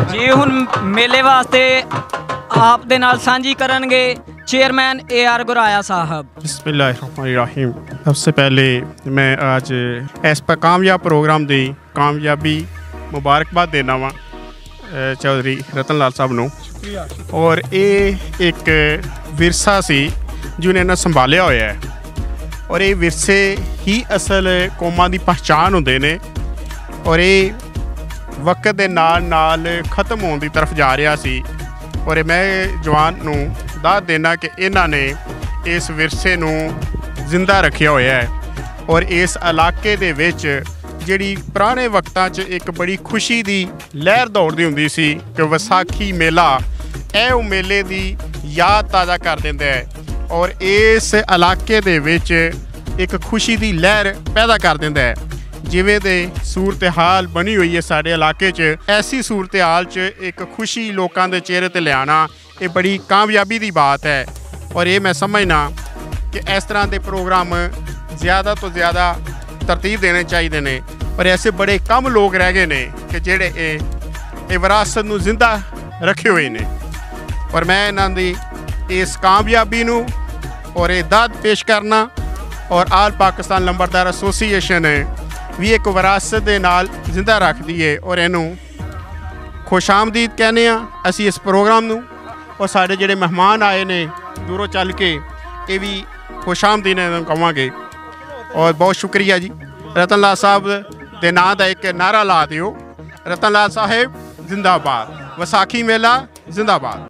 जी हुण मेले वास्ते आप दे नाल सांझी करनगे चेयरमैन AR गुराया साहब। बिस्मिल्लाहिर्रहमानिर्रहीम। सबसे पहले मैं आज इस पर कामयाब प्रोग्राम की कामयाबी मुबारकबाद देना वा चौधरी रतन लाल साहब नूं। और ये एक विरसा सी जिन्हें इन्हें संभालिया होया है और ये विरसे ही असल कौमां की पहचान होंदे ने और ये वक्त के नाल नाल खत्म होने की तरफ जा रहा सी। और मैं जवान नूं दाद देना कि इन्हां ने इस विरसे नूं जिंदा रखिया होया है। और इस इलाके दे विच जिहड़ी पुराने वक्तां च एक बड़ी खुशी दी लहर दौड़दी हुंदी सी कि विसाखी मेला ਇਹ मेले की याद ताज़ा कर दिंदा है और इस इलाके दे विच एक खुशी की लहर पैदा कर दिंदा है। जिवें दे सूरत हाल बनी हुई है साडे इलाके च, ऐसी सूरत हाल च एक खुशी लोकां दे चेहरे ते लियाना ये बड़ी कामयाबी की बात है। और ये मैं समझना कि इस तरह के प्रोग्राम ज़्यादा तो ज़्यादा तरतीब देने चाहिए ने। और ऐसे बड़े कम लोग रह गए ने कि जेड़े ये विरासत नूं जिंदा रखे हुए ने। और मैं इन्हां दी इस कामयाबी नूं और ये दाद पेश करना और आल पाकिस्तान लंबरदार एसोसीएशन भी एक विरासत दे नाल जिंदा रखती है और इनू खुशामदीद कहने असी इस प्रोग्राम नूं। और साढ़े जिहड़े मेहमान आए ने दूरों चल के ये भी खुशामदीद कहांगे। और बहुत शुक्रिया जी। रतन लाल साहब के नाम का एक नारा ला दिओ, रतन लाल साहेब जिंदाबाद, विसाखी मेला जिंदाबाद।